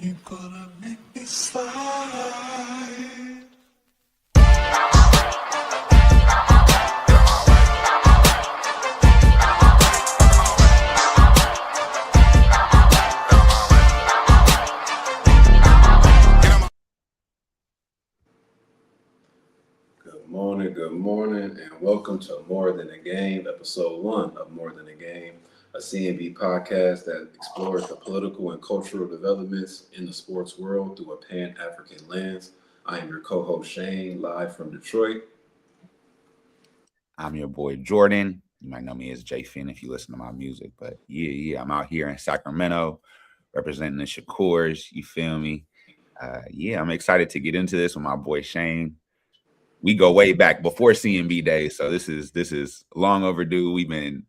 You gonna make me slide. Good morning, and welcome to More Than a Game, episode 1 of More Than a Game, a CMB podcast that explores the political and cultural developments in the sports world through a Pan-African lens. I am your co-host Shane, live from Detroit. I'm your boy Jordan. You might know me as J Finn if you listen to my music, but I'm out here in Sacramento representing the Shakurs. You feel me? I'm excited to get into this with my boy Shane. We go way back before CMB days, so this is long overdue. We've been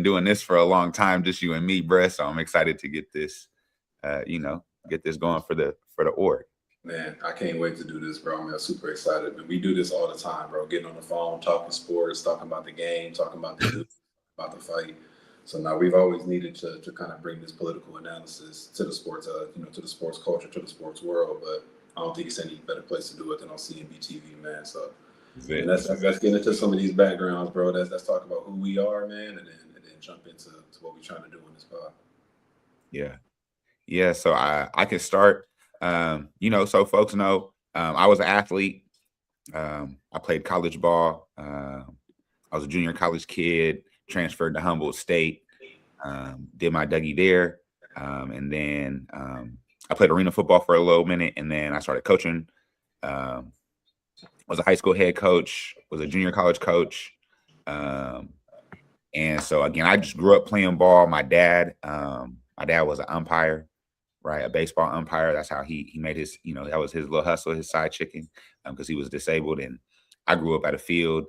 doing this for a long time, just you and me, bruh. So I'm excited to get this, get this going for the org. Man, I can't wait to do this, bro. I'm super excited. And we do this all the time, bro. Getting on the phone, talking sports, talking about the game, talking about the about the fight. So now we've always needed to kind of bring this political analysis to the sports, to the sports culture, to the sports world. But I don't think it's any better place to do it than on CMB TV, man. So and let's get into some of these backgrounds, bro. Let's talk about who we are, man, and then jump into what we're trying to do in this pod. Yeah. So I can start. So folks know I was an athlete. I played college ball. I was a junior college kid, transferred to Humboldt State, did my Dougie there. And then I played arena football for a little minute, and then I started coaching. Was a high school head coach, was a junior college coach. And so, again, I just grew up playing ball. My dad was an umpire. Right, a baseball umpire. That's how he made his, that was his little hustle, his side chicken, because he was disabled. And I grew up at a field,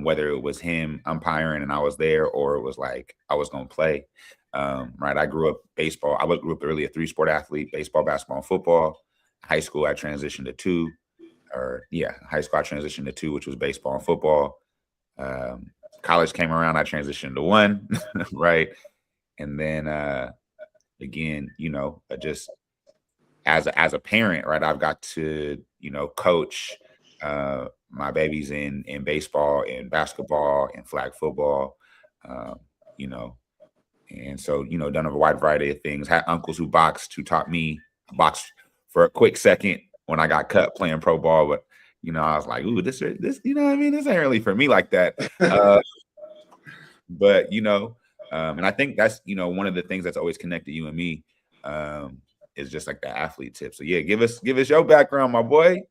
whether it was him umpiring and I was there, or it was like I was going to play. Right, I grew up baseball. I grew up really a 3-sport athlete: baseball, basketball, and football. High school, I transitioned to 2. High school, I transitioned to 2, which was baseball and football. College came around, I transitioned to 1, right, and then. Again, just as a parent, right, I've got to, coach my babies in baseball, in basketball, in flag football, and so, done a wide variety of things. Had uncles who taught me boxed for a quick second when I got cut playing pro ball, but, I was like, ooh, this, this ain't really for me like that. But, and I think that's, one of the things that's always connected you and me is just like the athlete tip. So yeah, give us your background, my boy.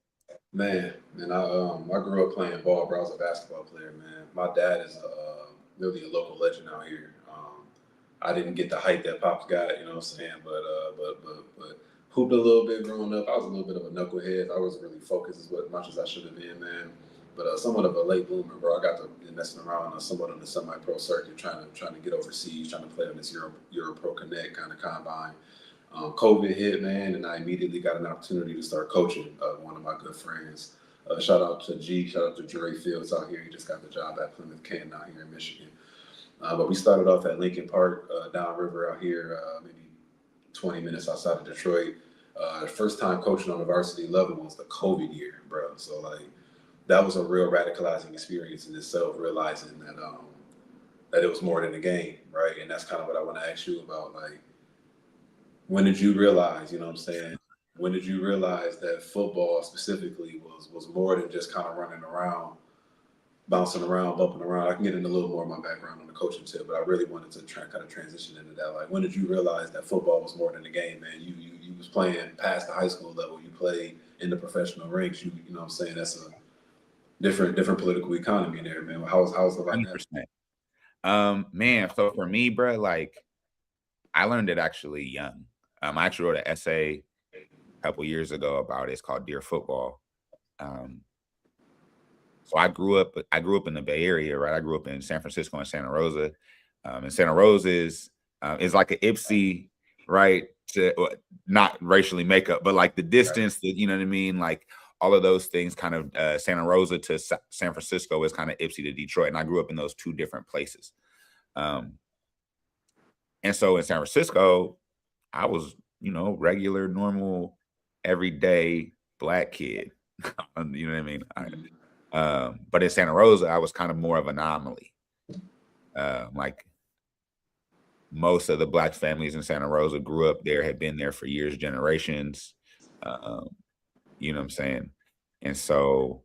Man, I grew up playing ball, bro. I was a basketball player, man. My dad is really a local legend out here. I didn't get the height that Pops got, you know what I'm saying? But hooped a little bit growing up. I was a little bit of a knucklehead. I wasn't really focused as much as I should have been, man. But somewhat of a late bloomer, bro. I got to be messing around somewhat on the semi-pro circuit, trying to get overseas, trying to play on this Euro Pro Connect kind of combine. COVID hit, man, and I immediately got an opportunity to start coaching one of my good friends. Shout out to Dre Fields out here. He just got the job at Plymouth Canton out here in Michigan. But we started off at Lincoln Park, downriver out here, maybe 20 minutes outside of Detroit. The first time coaching on the varsity level was the COVID year, bro. So, that was a real radicalizing experience in itself, realizing that it was more than a game, right? And that's kind of what I want to ask you about. When did you realize, you know what I'm saying? When did you realize that football specifically was more than just kind of running around, bouncing around, bumping around? I can get into a little more of my background on the coaching tip, but I really wanted to kind of transition into that. When did you realize that football was more than a game, man? You was playing past the high school level. You played in the professional ranks. You know what I'm saying? That's a different political economy there, man. How's it like 100%. Man, so for me, bro, I learned it actually young. I actually wrote an essay a couple years ago about it. It's called Dear Football. So I grew up in the Bay Area, right? I grew up in San Francisco and Santa Rosa. And Santa Rosa is like an Ipsy, right? To not racially makeup, but like the distance, that, you know what I mean? Like all of those things kind of Santa Rosa to San Francisco is kind of Ipsy to Detroit. And I grew up in those 2 different places. And so in San Francisco, I was regular, normal, everyday black kid. You know what I mean? Mhm. But in Santa Rosa, I was kind of more of an anomaly. Like most of the black families in Santa Rosa grew up there, had been there for years, generations. Um, you know what I'm saying? And so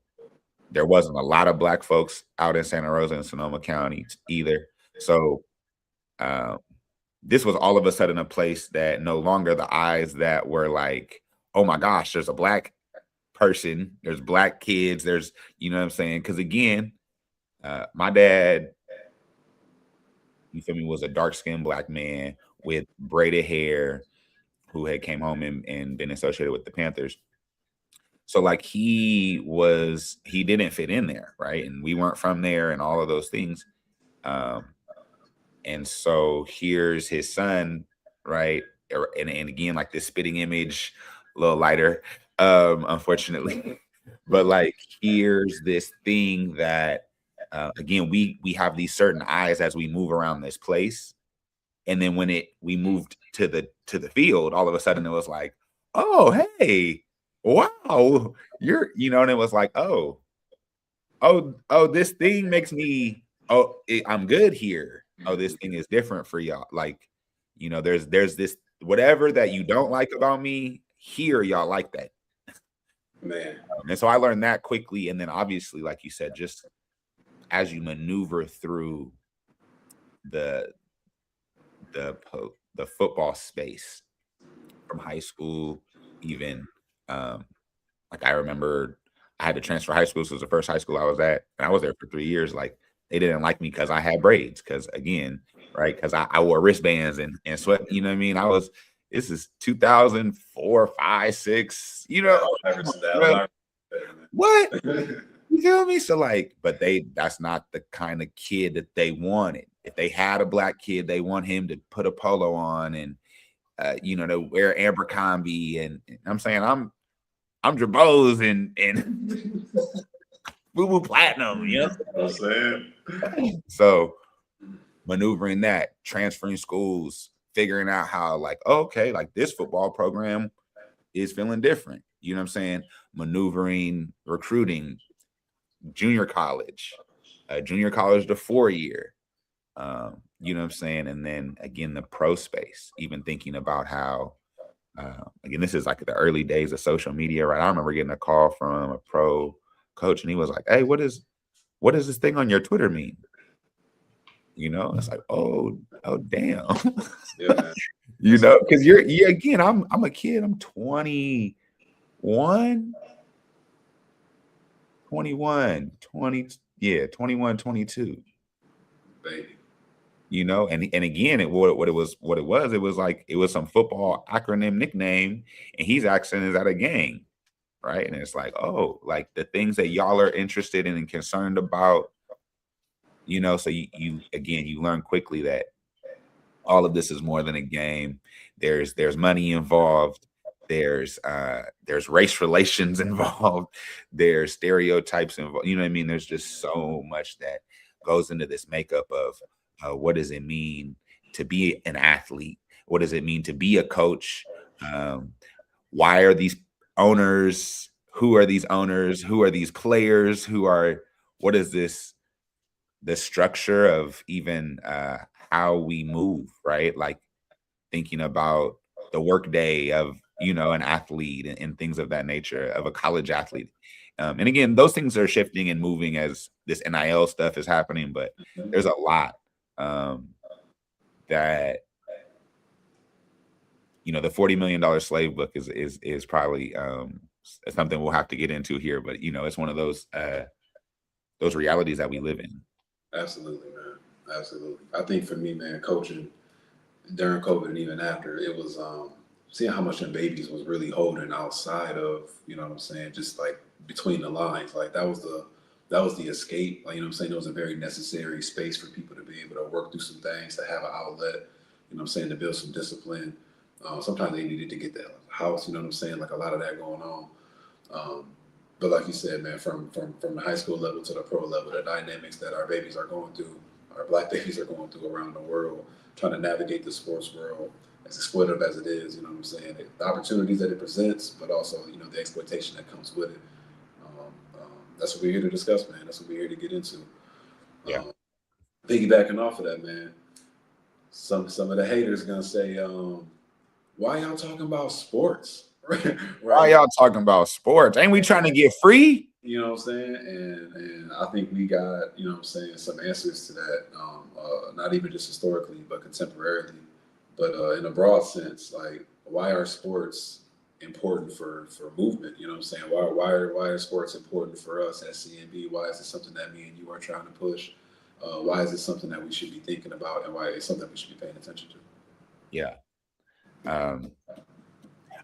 there wasn't a lot of black folks out in Santa Rosa and Sonoma County either. So um, this was all of a sudden a place that no longer the eyes that were like, oh my gosh, there's a black person, there's black kids, there's, you know what I'm saying? Because again, my dad, you feel me, was a dark skinned black man with braided hair who had came home and been associated with the Panthers. So like he didn't fit in there, right? And we weren't from there and all of those things. Um, and so here's his son, right? And again, like this spitting image, a little lighter, unfortunately. But like here's this thing that again, we have these certain eyes as we move around this place. And then when we moved to the field, all of a sudden it was like, oh hey, wow, and it was like, oh, this thing makes me, I'm good here. Oh, this thing is different for y'all. Like, there's this whatever that you don't like about me here, y'all like that. Man. And so I learned that quickly. And then obviously, like you said, just as you maneuver through the the football space from high school, even like I remember I had to transfer high school. So it was the first high school I was at, and I was there for 3 years. Like they didn't like me because I had braids. Because again, right? Because I wore wristbands and sweat. You know what I mean? This is 2004, 5, 6. What? You feel me? So like, but that's not the kind of kid that they wanted. If they had a black kid, they want him to put a polo on and to wear Abercrombie and I'm saying I'm Jabos and Boo Boo Platinum, You know what I'm saying? So maneuvering that, transferring schools, figuring out how like, okay, like this football program is feeling different. You know what I'm saying? Maneuvering, recruiting, junior college to 4-year. You know what I'm saying? And then again, the pro space, even thinking about how, again, this is like the early days of social media, right? I remember getting a call from a pro coach and he was like, hey, what does this thing on your Twitter mean? It's like, oh damn. Yeah, Because again, I'm a kid, I'm 21, 21, 22. Baby. And again, it was like it was some football acronym nickname, and he's asking, is that a gang? Right. And it's like, oh, like the things that y'all are interested in and concerned about, so you again, you learn quickly that all of this is more than a game. There's money involved. There's race relations involved. There's stereotypes involved. You know what I mean? There's just so much that goes into this makeup of what does it mean to be an athlete? What does it mean to be a coach? Why are these owners? Who are these owners? Who are these players? What is this? The structure of even how we move, right? Like thinking about the workday of an athlete and things of that nature, of a college athlete. And again, those things are shifting and moving as this NIL stuff is happening, but there's a lot that the $40 million slave book is probably something we'll have to get into here, but it's one of those realities that we live in. Absolutely, man. Absolutely. I think for me, man, coaching during COVID and even after, it was seeing how much them babies was really holding outside of, you know what I'm saying, just like between the lines. Like that was the escape. Like, you know what I'm saying? It was a very necessary space for people to be able to work through some things, to have an outlet, you know what I'm saying, to build some discipline. Sometimes they needed to get that house, you know what I'm saying? Like a lot of that going on. But like you said, man, from the high school level to the pro level, the dynamics that our babies are going through, our black babies are going through around the world, trying to navigate the sports world, as exploitative as it is, you know what I'm saying? The opportunities that it presents, but also, you know, the exploitation that comes with it. That's what we're here to discuss, man. That's what we're here to get into. Yeah. Piggybacking off of that, man, some of the haters gonna say, why y'all talking about sports? Right? Why y'all talking about sports? Ain't we trying to get free? You know what I'm saying? And I think we got, you know what I'm saying, some answers to that, not even just historically, but contemporarily, but in a broad sense, like why are sports important for movement? You know what I'm saying? Why are sports important for us at CMB? Why is it something that me and you are trying to push? Why is it something that we should be thinking about, and why it's something we should be paying attention to? Yeah.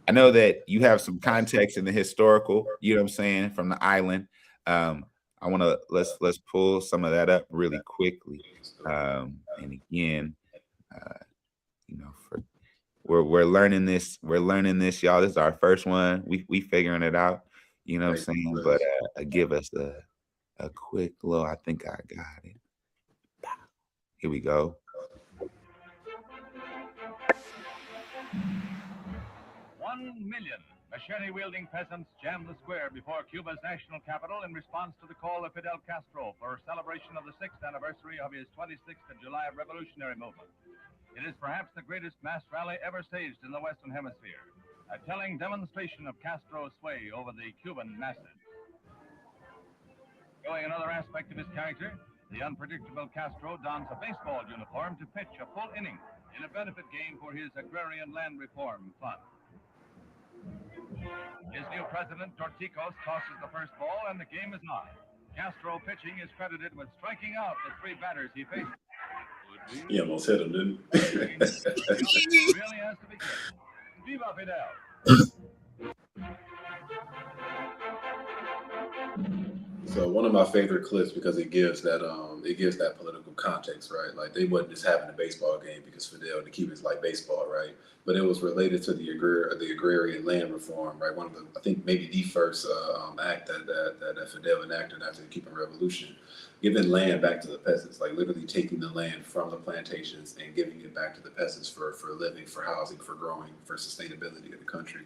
I know that you have some context in the historical, you know what I'm saying, from the island. I want to let's pull some of that up really quickly. And again, you know, we're learning this, y'all. This is our first one. We figuring it out, you know what I'm saying? But give us a quick little, I think I got it. Here we go. 1,000,000 machete-wielding peasants jammed the square before Cuba's national capital in response to the call of Fidel Castro for a celebration of the 6th anniversary of his 26th of July revolutionary movement. It is perhaps the greatest mass rally ever staged in the Western Hemisphere, a telling demonstration of Castro's sway over the Cuban masses. Showing another aspect of his character, the unpredictable Castro dons a baseball uniform to pitch a full inning in a benefit game for his agrarian land reform fund. His new president, Torticos, tosses the first ball, and the game is on. Castro pitching is credited with striking out the 3 batters he faced. He almost hit him, didn't he? Really has to be careful. Viva Fidel! So one of my favorite clips, because it gives that political context, right? Like they wasn't just having a baseball game because Fidel and the Cubans like baseball, right? But it was related to the agrarian land reform, right? One of the, I think maybe the first act that Fidel enacted after the Cuban Revolution, giving land back to the peasants, like literally taking the land from the plantations and giving it back to the peasants for living, for housing, for growing, for sustainability of the country.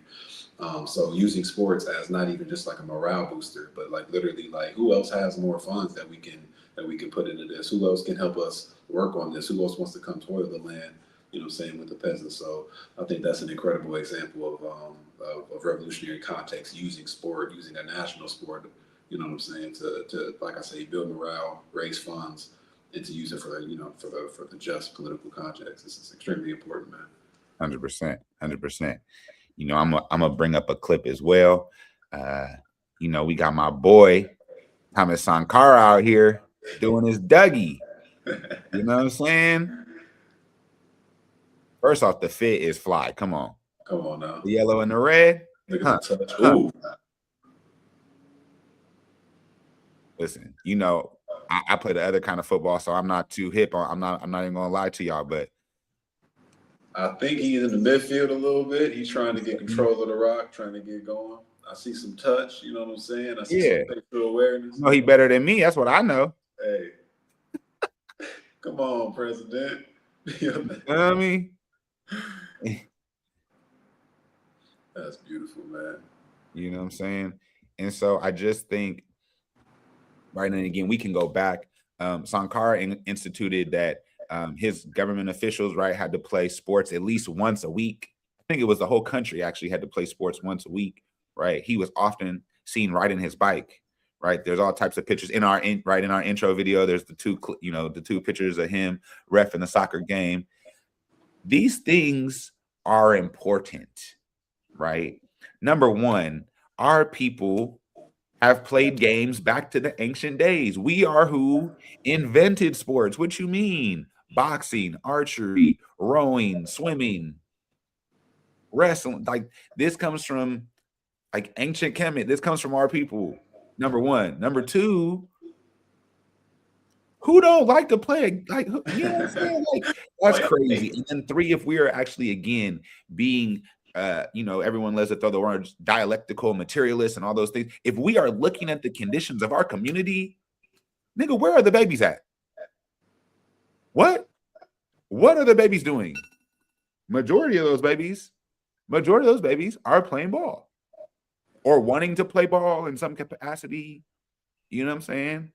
So using sports as not even just like a morale booster, but like literally like who else has more funds that we can put into this? Who else can help us work on this? Who else wants to come toil the land? You know what I'm saying, with the peasants. So I think that's an incredible example of revolutionary context, using sport, using a national sport, you know what I'm saying, to like I say, build morale, raise funds, and to use it for the just political context. This is extremely important, man. 100%. You know, I'm gonna bring up a clip as well. You know, we got my boy Thomas Sankara out here doing his Dougie. You know what I'm saying? First off, the fit is fly. Come on Now. The yellow and the red. Look at the touch. Ooh. Listen, you know, I play the other kind of football, so I'm not too hip on. I'm not even gonna lie to y'all, but I think he's in the midfield a little bit. He's trying to get control of the rock, trying to get going. I see some touch, you know what I'm saying? I see some facial awareness. No, he better than me. That's what I know. Hey, come on, President. You know what I mean? That's beautiful, man. You know what I'm saying? And so I just think, right, and again, we can go back. Sankara instituted that his government officials, right, had to play sports at least once a week. I think it was the whole country actually had to play sports once a week, right? He was often seen riding his bike, right? There's all types of pictures in our intro video. There's the two pictures of him ref in the soccer game. These things are important, right? Number one, our people have played games back to the ancient days. We are who invented sports. What you mean? Boxing, archery, rowing, swimming, wrestling. Like this comes from like ancient Kemet. This comes from our people. Number one. Number two, who don't like to play? Like, you know what I'm saying? Like, that's crazy. And then three, if we are actually again being everyone loves to throw the words dialectical, materialist, and all those things. If we are looking at the conditions of our community, nigga, where are the babies at? What are the babies doing? majority of those babies are playing ball or wanting to play ball in some capacity. You know what I'm saying?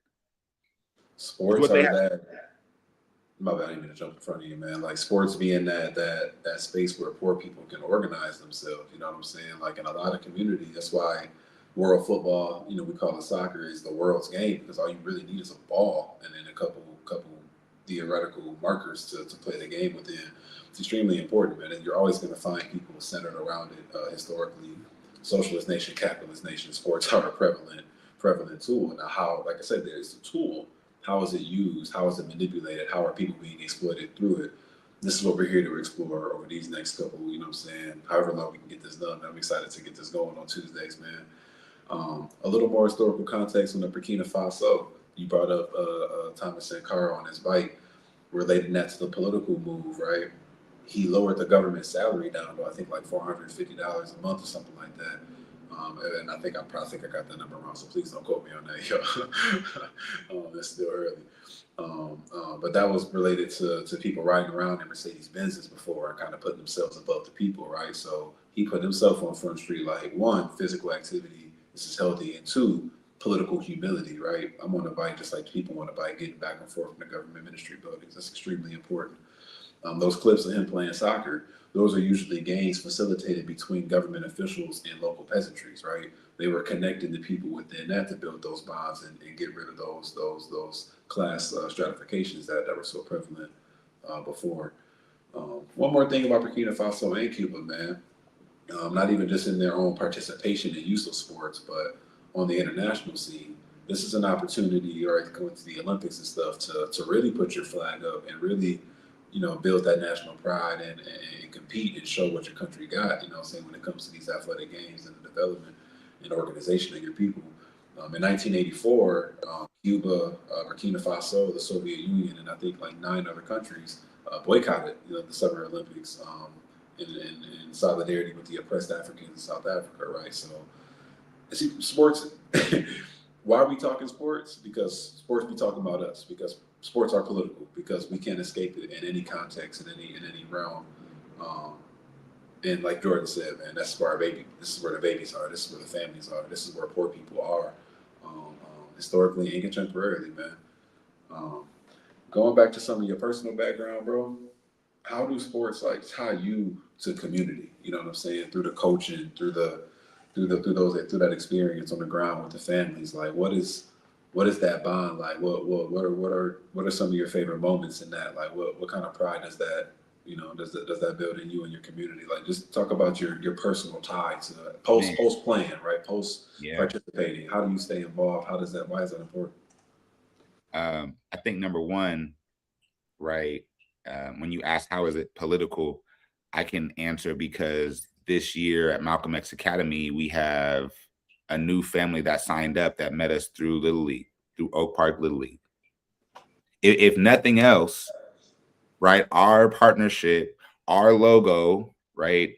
Sports What they are have. that. My bad, I didn't mean to jump in front of you, man. Like sports being that space where poor people can organize themselves. You know what I'm saying? Like in a lot of communities, that's why world football, we call it soccer, is the world's game because all you really need is a ball and then a couple theoretical markers to play the game within. It's extremely important, man. And you're always going to find people centered around it. Historically, socialist nation, capitalist nation, sports are a prevalent tool. Now, how, like I said, there's a tool. How is it used? How is it manipulated? How are people being exploited through it? This is what we're here to explore over these next couple, however long we can get this done. I'm excited to get this going on Tuesdays, man. A little more historical context on the Burkina Faso. You brought up Thomas Sankara on his bike, relating that to the political move, right? He lowered the government salary down to, I think, like $450 a month or something like that. And I think I got that number wrong, so please don't quote me on that, yo. It's still early. But that was related to people riding around in Mercedes Benzes before and kind of putting themselves above the people, right? So he put himself on Front Street, like, one, physical activity, this is healthy, and two, political humility, right? I'm on a bike just like people on a bike, getting back and forth from the government ministry buildings. That's extremely important. Those clips of him playing soccer, those are usually games facilitated between government officials and local peasantries, right? They were connecting the people within that to build those bonds and get rid of those class stratifications that were so prevalent before. One more thing about Burkina Faso and Cuba, man. Not even just in their own participation and use of sports, but on the international scene. This is an opportunity, right, going to the Olympics and stuff, to really put your flag up and really, build that national pride and compete and show what your country got, when it comes to these athletic games and the development and organization of your people. In 1984, Cuba, Burkina Faso, the Soviet Union, and I think like 9 other countries boycotted the Summer Olympics in solidarity with the oppressed Africans in South Africa, right? So, see, sports, why are we talking sports? Because sports be talking about us, because sports are political, because we can't escape it in any context, in any realm. And like Jordan said, man, this is where the babies are, this is where the families are, this is where poor people are, historically and contemporarily, man. Going back to some of your personal background, bro, how do sports like tie you to community? You know what I'm saying? Through the coaching, through that experience on the ground with the families. Like, what is that bond like? What are some of your favorite moments in that? Like, what kind of pride does that does that build in you and your community? Like, just talk about your personal tie to post playing, right? Participating. How do you stay involved? Why is that important? I think number one, right, when you ask how is it political, I can answer because this year at Malcolm X Academy, we have a new family that signed up that met us through Little League, through Oak Park Little League. If nothing else, right, our partnership, our logo, right,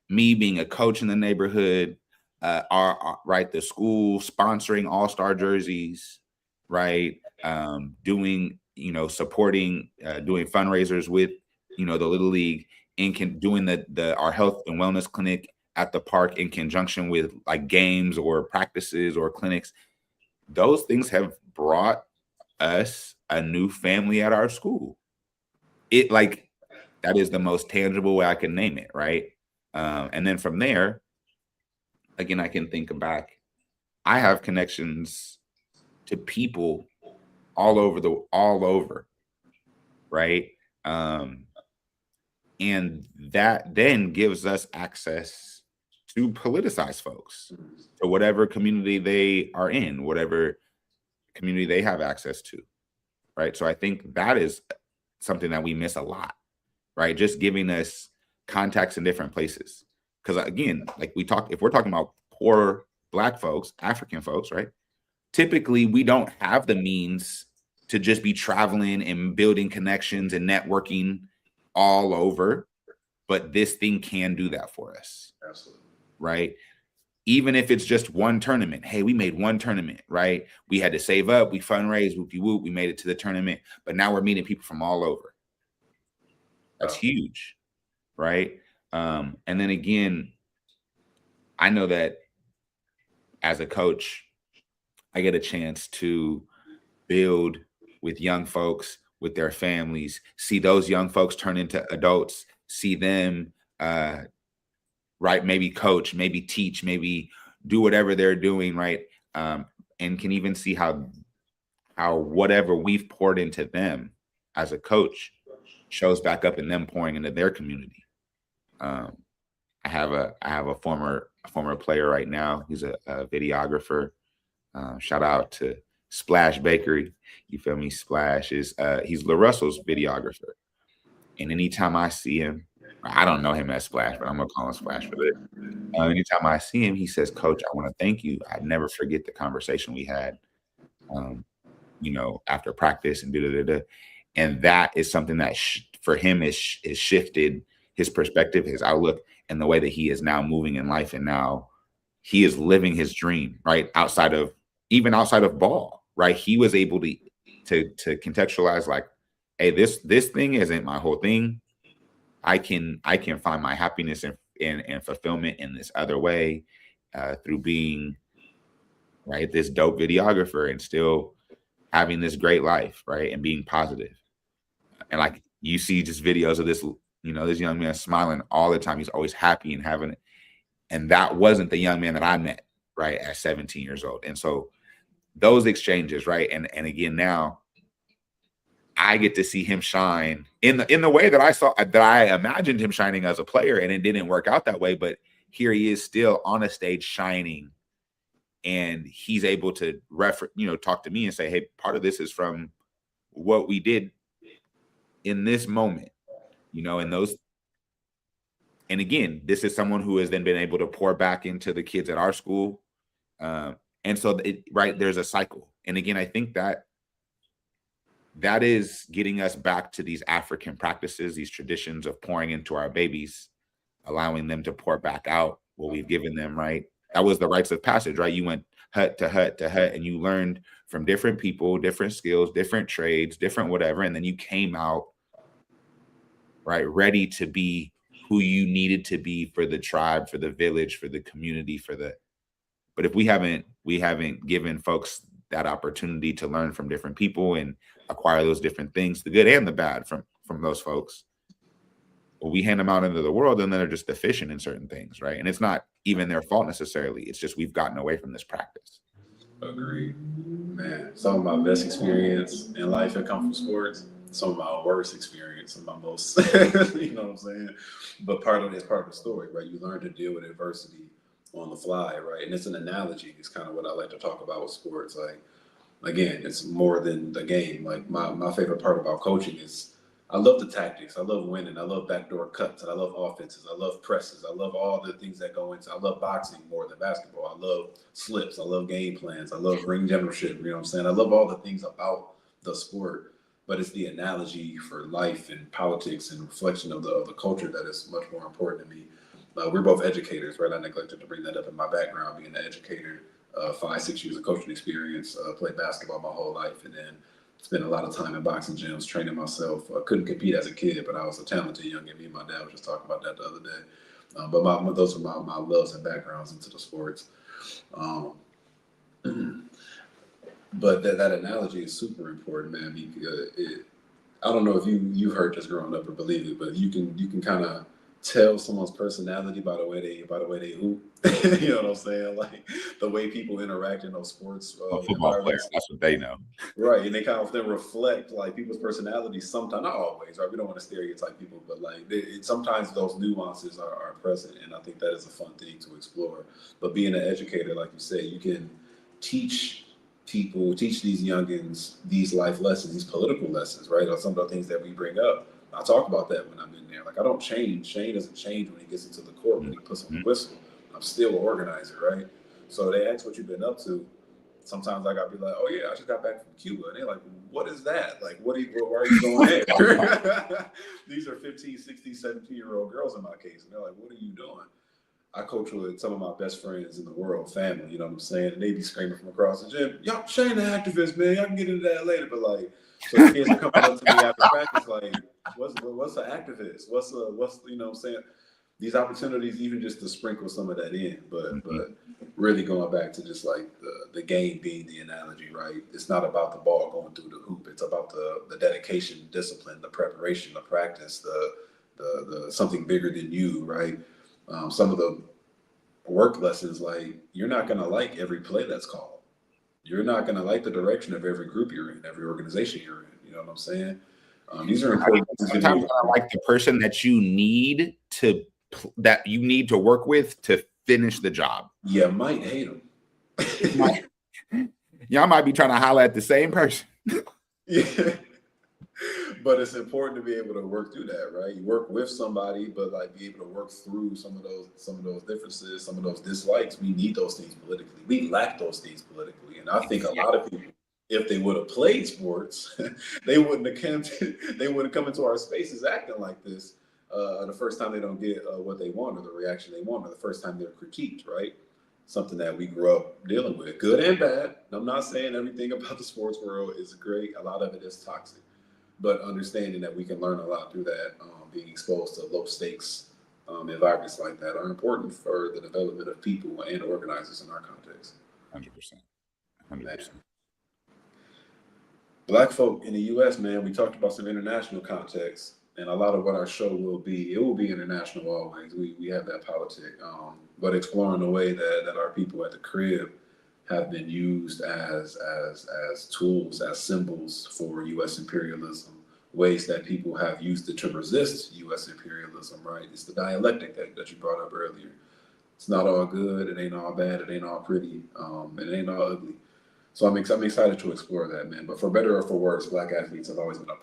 me being a coach in the neighborhood, right, the school sponsoring all-star jerseys, right, doing, supporting, doing fundraisers with, the Little League, and doing our health and wellness clinic at the park in conjunction with like games or practices or clinics. Those things have brought us a new family at our school. That is the most tangible way I can name it, right? And then from there, again, I can think back. I have connections to people all over, right? And that then gives us access to politicize folks, to whatever community they are in, whatever community they have access to, right? So I think that is something that we miss a lot, right? Just giving us contacts in different places. Because again, if we're talking about poor Black folks, African folks, right? Typically, we don't have the means to just be traveling and building connections and networking all over, but this thing can do that for us. Absolutely. Right? Even if it's just one tournament. Hey, we made one tournament, right? We had to save up, we fundraised, whoop-de-whoop, we made it to the tournament, but now we're meeting people from all over. That's huge. right? And then again, I know that as a coach, I get a chance to build with young folks, with their families, see those young folks turn into adults, see them, right? Maybe coach, maybe teach, maybe do whatever they're doing, right? And can even see how whatever we've poured into them as a coach shows back up in them pouring into their community. I have a former player right now. He's a videographer. Shout out to Splash Bakery. You feel me? Splash is he's La Russell's videographer. And anytime I see him, I don't know him as Splash, but I'm gonna call him Splash for this. Anytime I see him, he says, "Coach, I want to thank you. I never forget the conversation we had, after practice and da. And that is something that for him is shifted his perspective, his outlook, and the way that he is now moving in life. And now he is living his dream, right? Outside of ball, right? He was able to contextualize like, hey, this thing isn't my whole thing. I can find my happiness and fulfillment in this other way through being right this dope videographer and still having this great life, right? And being positive. And like you see just videos of this, this young man smiling all the time. He's always happy and having it. And that wasn't the young man that I met, right, at 17 years old. And so those exchanges, right? And again, now I get to see him shine in the way that I imagined him shining as a player, and it didn't work out that way. But here he is still on a stage shining, and he's able to talk to me and say, hey, part of this is from what we did in this moment, and again, this is someone who has then been able to pour back into the kids at our school. And so there's a cycle. And again, I think that is getting us back to these African practices, these traditions of pouring into our babies, allowing them to pour back out what we've given them, right? That was the rites of passage, right? You went hut to hut to hut, and you learned from different people, different skills, different trades, different whatever. And then you came out, right, ready to be who you needed to be for the tribe, for the village, for the community, but if we haven't given folks that opportunity to learn from different people and acquire those different things, the good and the bad from those folks, well, we hand them out into the world and then they're just deficient in certain things, right? And it's not even their fault necessarily. It's just we've gotten away from this practice. Agreed. Man, some of my best experience in life have come from sports. Some of my worst experience and my most, you know what I'm saying? But part of the story, right? You learn to deal with adversity on the fly, right? And it's an analogy. It's kind of what I like to talk about with sports. Like, again, it's more than the game. Like my favorite part about coaching is I love the tactics. I love winning. I love backdoor cuts. And I love offenses. I love presses. I love all the things that go into. I love boxing more than basketball. I love slips. I love game plans. I love ring generalship. You know what I'm saying? I love all the things about the sport. But it's the analogy for life and politics and reflection of the culture that is much more important to me. We're both educators, right? I neglected to bring that up in my background, being an educator, 5-6 years of coaching experience, played basketball my whole life, and then spent a lot of time in boxing gyms training myself. I couldn't compete as a kid, but I was a talented young kid. Me and my dad was just talking about that the other day. But those are my loves and backgrounds into the sports. But that analogy is super important, man. Because I don't know if you've heard this growing up or believe it, but you can kind of tell someone's personality by the way they hoop. You know what I'm saying? Like the way people interact in those sports. Football players, that's what they know. Right, and they kind of then reflect like people's personalities sometimes, not always, right? We don't want to stereotype people, but like sometimes those nuances are present, and I think that is a fun thing to explore. But being an educator, like you say, you can teach these youngins these life lessons, these political lessons, right? Or some of the things that we bring up. I talk about that when I'm in there. Like I don't change. Shane doesn't change when he gets into the court, when he puts on the whistle. I'm still an organizer, right? So they ask what you've been up to. Sometimes I gotta be like, oh yeah, I just got back from Cuba. And they're like, what is that? Like, why are you going there? These are 15, 16, 17-year-old girls in my case. And they're like, what are you doing? I coach with some of my best friends in the world, family, you know what I'm saying? And they be screaming from across the gym, y'all, Shane the activist, man, y'all can get into that later. But like, so the kids are coming up to me after practice like, What's an activist? What's you know what I'm saying? These opportunities, even just to sprinkle some of that in, but really going back to just like the game being the analogy, right? It's not about the ball going through the hoop. It's about the dedication, discipline, the preparation, the practice, the something bigger than you, right? Some of the work lessons, like you're not gonna like every play that's called. You're not gonna like the direction of every group you're in, every organization you're in. You know what I'm saying? These are important things to Sometimes do. I like the person that you need to work with to finish the job. You might hate them. Y'all might be trying to holler at the same person. Yeah. But it's important to be able to work through that, right? You work with somebody, but like be able to work through some of those differences, some of those dislikes. We need those things politically. We lack those things politically. And I think a lot of people, if they would have played sports, they wouldn't come into our spaces acting like this the first time they don't get what they want or the reaction they want, or the first time they're critiqued, right? Something that we grew up dealing with, good and bad. I'm not saying everything about the sports world is great. A lot of it is toxic, but understanding that we can learn a lot through that, being exposed to low stakes environments like that are important for the development of people and organizers in our context. 100%. 100%. Black folk in the U.S., man, we talked about some international context, and a lot of what our show will be, it will be international always. We have that politic, but exploring the way that our people at the crib have been used as tools, as symbols for U.S. imperialism, ways that people have used it to resist U.S. imperialism, right? It's the dialectic that you brought up earlier. It's not all good, it ain't all bad, it ain't all pretty, it ain't all ugly. So I'm excited to explore that, man. But for better or for worse, Black athletes have always been a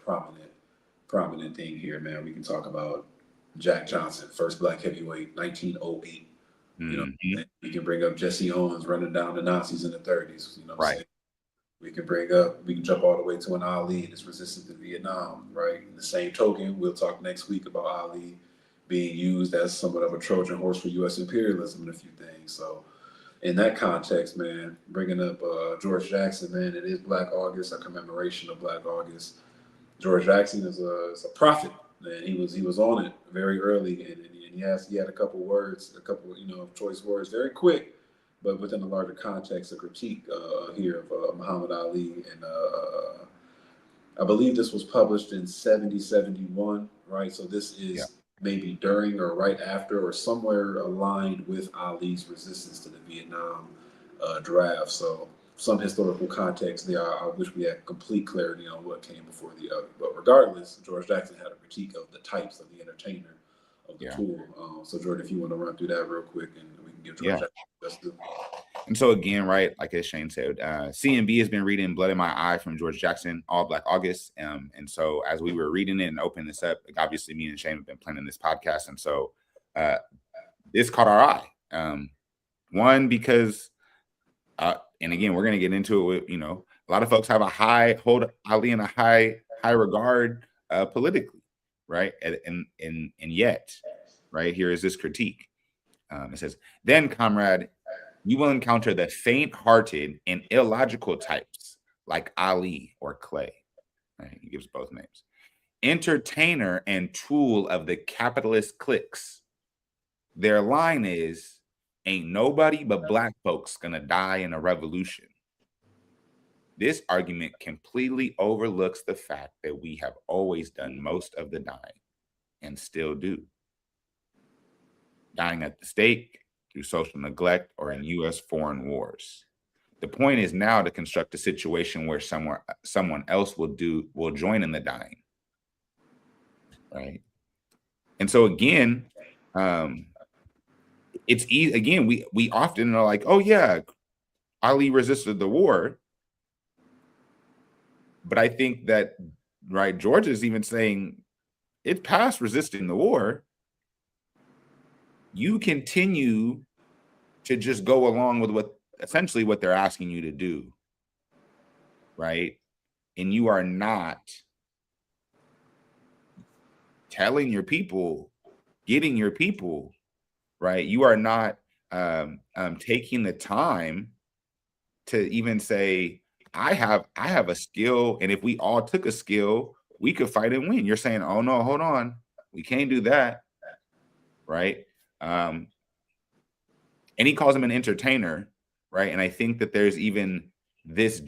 prominent thing here, man. We can talk about Jack Johnson, first Black heavyweight, 1908. You know, we can bring up Jesse Owens running down the Nazis in the 30s. You know what I'm saying? We can jump all the way to an Ali and his resistance to Vietnam, right? In the same token, we'll talk next week about Ali being used as somewhat of a Trojan horse for U.S. imperialism and a few things. So in that context, man, bringing up George Jackson, man, it is Black August, a commemoration of Black August. George Jackson is a prophet, man. He was on it very early, and he had a couple choice words, very quick, but within a larger context, a critique here of Muhammad Ali, and I believe this was published in 71, right? So this is maybe during or right after or somewhere aligned with Ali's resistance to the Vietnam draft. So some historical context there. I wish we had complete clarity on what came before the other. But regardless, George Jackson had a critique of the types of the entertainer of the tool. So Jordan, if you want to run through that real quick, and we can give George Jackson the best. And so again, right, like as Shane said, CMB has been reading Blood in My Eye from George Jackson, all Black August. And so as we were reading it and opening this up, like obviously me and Shane have been planning this podcast. And so this caught our eye. One, because, and again, we're going to get into it with, a lot of folks have hold Ali in a high regard politically, right? And yet, right, here is this critique. It says, then, comrade, you will encounter the faint-hearted and illogical types like Ali or Clay. Right? He gives both names. Entertainer and tool of the capitalist cliques. Their line is, ain't nobody but Black folks gonna die in a revolution. This argument completely overlooks the fact that we have always done most of the dying and still do. Dying at the stake, through social neglect, or in U.S. foreign wars. The point is now to construct a situation where someone else will join in the dying, right? And so again, it's easy. Again, we often are like, oh yeah, Ali resisted the war, but I think that George is even saying it's past resisting the war. You continue to just go along with what they're asking you to do, right? And you are not telling your people, getting your people, right? You are not taking the time to even say, I have a skill, and if we all took a skill, we could fight and win. You're saying, oh no, hold on, we can't do that, right? And he calls him an entertainer, right? And I think that there's even this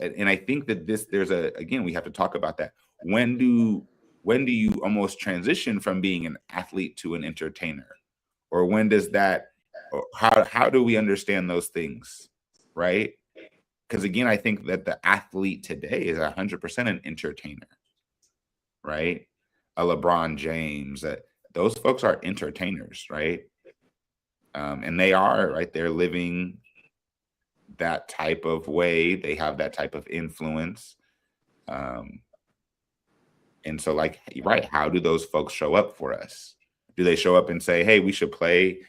and I think that again, we have to talk about that. When do you almost transition from being an athlete to an entertainer? Or when does that, or how do we understand those things, right? Because again, I think that the athlete today is 100% an entertainer, right? A LeBron James, those folks are entertainers, right? And they are, right? They're living that type of way. They have that type of influence. And so, like, right, how do those folks show up for us? Do they show up and say, hey, we should play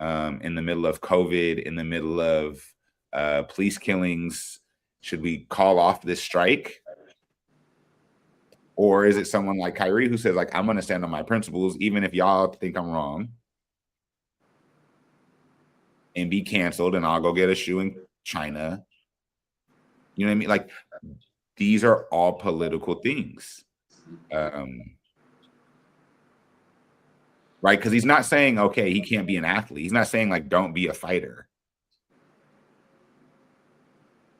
in the middle of COVID, in the middle of police killings? Should we call off this strike? Or is it someone like Kyrie who says, like, I'm going to stand on my principles, even if y'all think I'm wrong, and be canceled, and I'll go get a shoe in China? You know what I mean? Like, these are all political things. Right? Because he's not saying, okay, he can't be an athlete. He's not saying, like, don't be a fighter.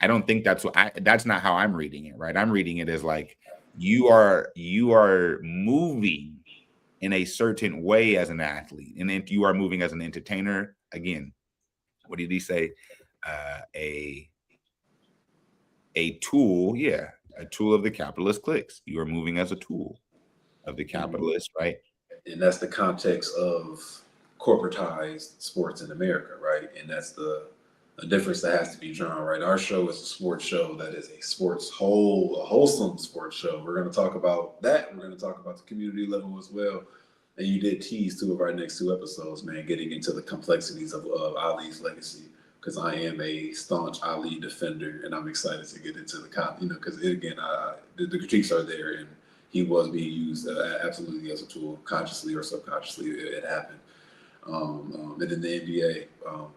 I don't think that's not how I'm reading it, right? I'm reading it as like, you are moving in a certain way as an athlete, and then you are moving as an entertainer. Again, what did he say? A tool, a tool of the capitalist cliques. You are moving as a tool of the capitalist, right? And that's the context of corporatized sports in America, right? And that's the difference that has to be drawn, right? Our show is a sports show that is a wholesome sports show. We're going to talk about that. We're going to talk about the community level as well. And you did tease 2 of our next 2 episodes, man, getting into the complexities of Ali's legacy, because I am a staunch Ali defender, and I'm excited to get into because again, the critiques are there, and he was being used absolutely as a tool, consciously or subconsciously. It happened. And in the NBA,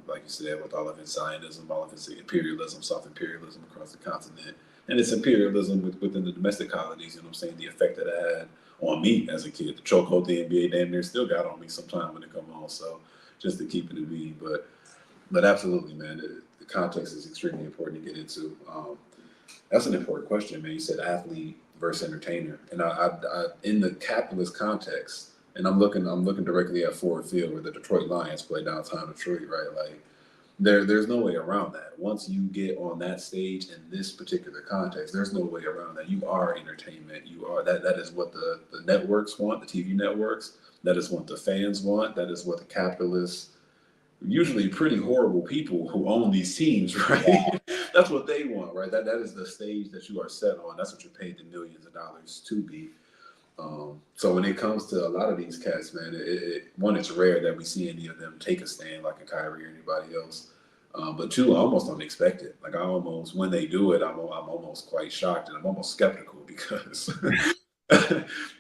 like you said, with all of its Zionism, all of its imperialism, soft imperialism across the continent, and its imperialism within the domestic colonies, you know what I'm saying, the effect that it had on me as a kid. The chokehold the NBA damn near still got on me sometime when it come on. So just to keep it in me, but absolutely, man, the context is extremely important to get into. That's an important question, man. You said athlete versus entertainer, and I in the capitalist context. And I'm looking directly at Ford Field where the Detroit Lions play downtown Detroit, right? Like, there's no way around that. Once you get on that stage in this particular context, there's no way around that. You are entertainment. You are that is what the networks want, the TV networks. That is what the fans want. That is what the capitalists, usually pretty horrible people who own these teams, right? Yeah. That's what they want, right? That is the stage that you are set on. That's what you're paid the millions of dollars to be. So when it comes to a lot of these cats, man, one, it's rare that we see any of them take a stand like a Kyrie or anybody else. But 2, almost unexpected. Like, when they do it, I'm almost quite shocked, and I'm almost skeptical because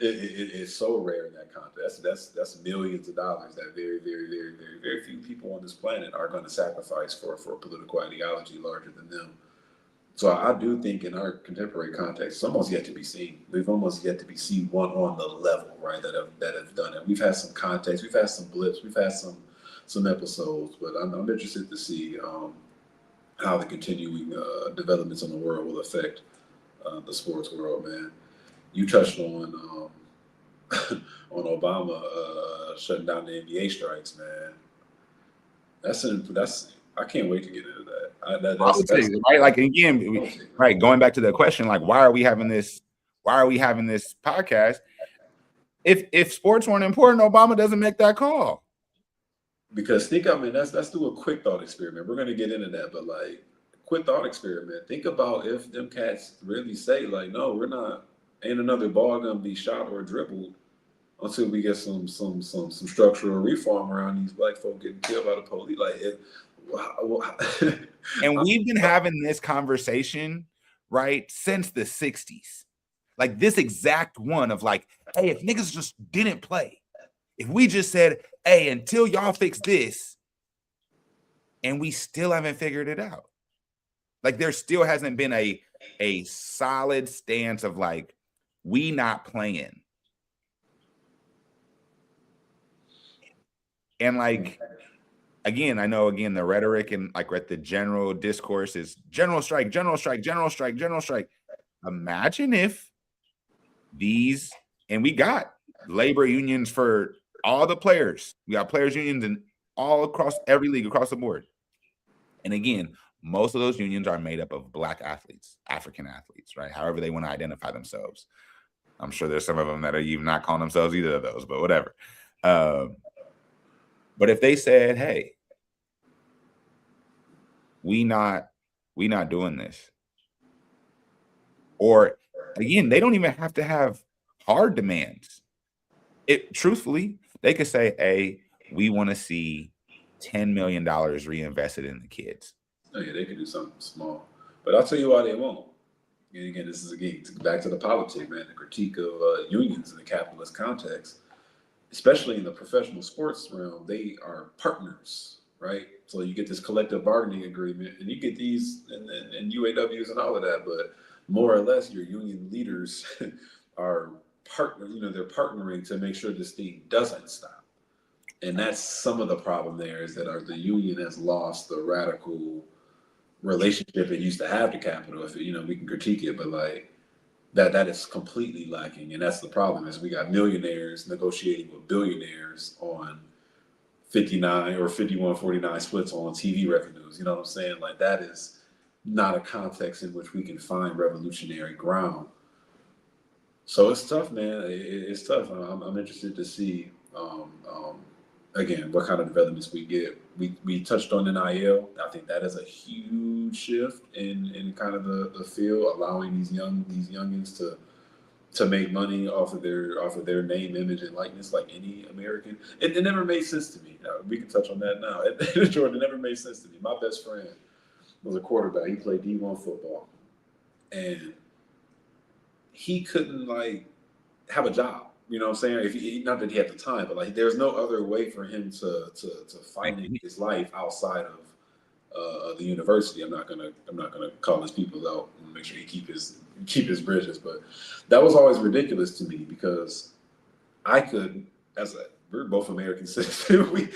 it's so rare in that context. That's millions of dollars that very, very, very, very, very few people on this planet are going to sacrifice for a political ideology larger than them. So I do think in our contemporary context, it's almost yet to be seen. We've almost yet to be seen one on the level, right, that have done it. We've had some context, we've had some blips, we've had some episodes, but I'm interested to see how the continuing developments in the world will affect the sports world, man. You touched on on Obama shutting down the NBA strikes, man. That's I can't wait to get into that. Right? Like, again, right, going back to the question, like, why are we having this podcast? If sports weren't important, Obama doesn't make that call. Because let's do a quick thought experiment. We're gonna get into that, but like, quick thought experiment. Think about if them cats really say, like, no, we're not, ain't another ball gonna be shot or dribbled until we get some structural reform around these black folk getting killed by the police. Like, and we've been having this conversation, right, since the 60s. Like, this exact one of like, hey, if niggas just didn't play, if we just said, hey, until y'all fix this, and we still haven't figured it out. Like, there still hasn't been a solid stance of like, we not playing. And like, again, I know again the rhetoric and like the general discourse is general strike, general strike, general strike, general strike. Imagine if these, and we got labor unions for all the players. We got players unions in all across every league across the board. And again, most of those unions are made up of Black athletes, African athletes, right? However they want to identify themselves. I'm sure there's some of them that are even not calling themselves either of those, but whatever. But if they said, hey, we not doing this. Or again, they don't even have to have hard demands. Truthfully, they could say, hey, we want to see $10 million reinvested in the kids. Oh yeah, they could do something small. But I'll tell you why they won't. And again, this is back to the politics, man, the critique of unions in the capitalist context, especially in the professional sports realm. They are partners, right? So you get this collective bargaining agreement, and you get these and UAWs and all of that, but more or less your union leaders are they're partnering to make sure this thing doesn't stop. And that's some of the problem there, is that the union has lost the radical relationship it used to have to capital. If we can critique it, but like that is completely lacking. And that's the problem, is we got millionaires negotiating with billionaires on 59 or 51-49 splits on TV revenues. You know what I'm saying? Like, that is not a context in which we can find revolutionary ground. So it's tough, man. It's tough. I'm interested to see, again, what kind of developments we get. We touched on NIL. I think that is a huge shift in kind of the field, allowing these youngins to make money off of their name, image, and likeness, like any American. It never made sense to me. We can touch on that now. Jordan, it never made sense to me. My best friend was a quarterback. He played D1 football, and he couldn't have a job. You know what I'm saying? Not that he had the time, but there's no other way for him to finance his life outside of the university. I'm not gonna call his people out and make sure he keep his bridges. But that was always ridiculous to me, because I could, we're both American citizens.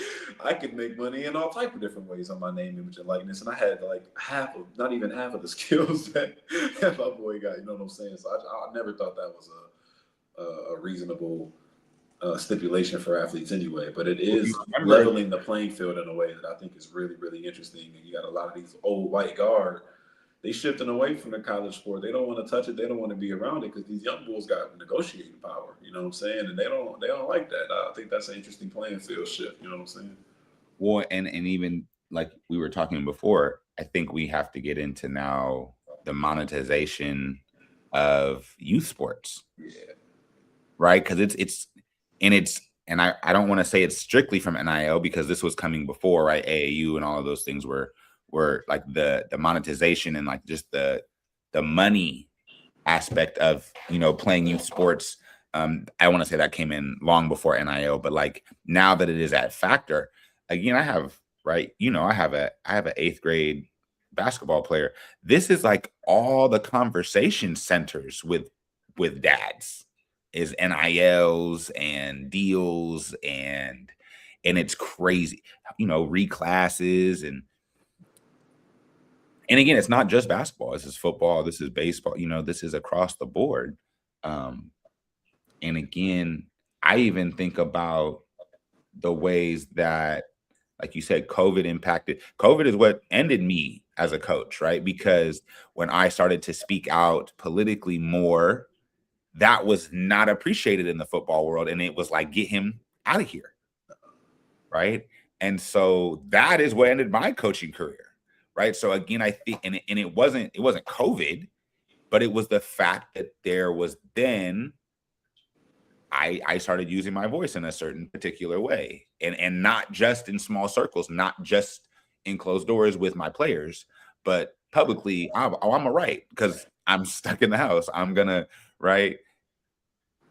I could make money in all type of different ways on my name, image, and likeness, and I had not even half of the skills that my boy got. You know what I'm saying? So I never thought that was a reasonable stipulation for athletes anyway, but it is leveling the playing field in a way that I think is really, really interesting. And you got a lot of these old white guard, they shifting away from the college sport. They don't want to touch it. They don't want to be around it, because these young bulls got negotiating power. You know what I'm saying? And they don't like that. I think that's an interesting playing field shift. You know what I'm saying? Well, and even like we were talking before, I think we have to get into now the monetization of youth sports. Yeah. Right? Because and I don't want to say it's strictly from NIL, because this was coming before, right? AAU and all of those things were like the monetization and like just the money aspect of playing youth sports. I want to say that came in long before NIL, but like now that it is at factor, again, I have an 8th grade basketball player. This is like all the conversation centers with dads is NILs and deals, and it's crazy, reclasses and again, it's not just basketball. This is football. This is baseball. This is across the board. And again, I even think about the ways that, like you said, COVID is what ended me as a coach, right? Because when I started to speak out politically more, that was not appreciated in the football world. And it was like, get him out of here. Right. And so that is what ended my coaching career. Right. So again, I think, and it wasn't COVID, but it was the fact that there was then I started using my voice in a certain particular way, and not just in small circles, not just in closed doors with my players, but publicly. I'm a right, because I'm stuck in the house. I'm gonna, right.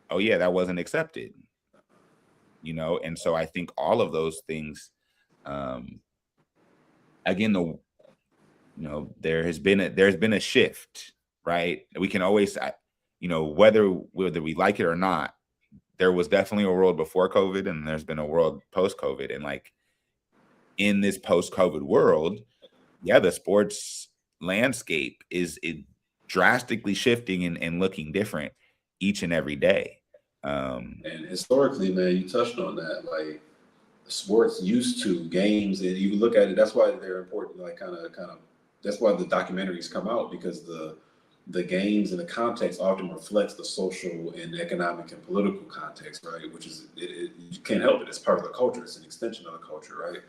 Oh yeah, that wasn't accepted, and so I think all of those things, again, there's been a shift, right? We can always, whether we like it or not, there was definitely a world before COVID, and there's been a world post COVID, and like in this post COVID world, yeah, the sports landscape is drastically shifting and looking different each and every day. And historically, man, you touched on that. Like sports used to games, and you look at it. That's why they're important. Like kind of. That's why the documentaries come out, because the games and the context often reflects the social and economic and political context, right? Which is you can't help it. It's part of the culture. It's an extension of the culture, right?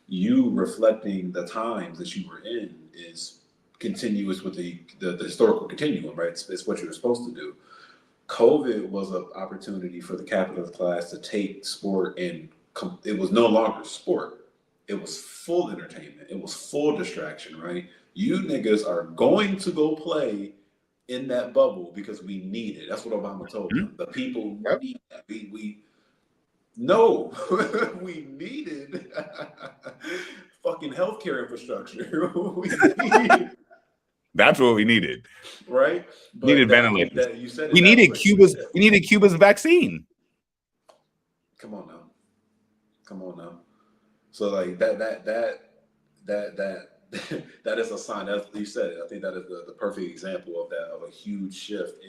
You reflecting the times that you were in is continuous with the historical continuum, right? It's what you're supposed to do. COVID was an opportunity for the capitalist class to take sport, and it was no longer sport. It was full entertainment. It was full distraction, right? You niggas are going to go play in that bubble because we need it. That's what Obama told them. The people need that. No, we needed fucking healthcare infrastructure. That's what we needed, right? But needed ventilators. You said we needed Cuba's. We needed Cuba's vaccine. Come on now. So like that is a sign. As you said it, I think that is the perfect example of that, of a huge shift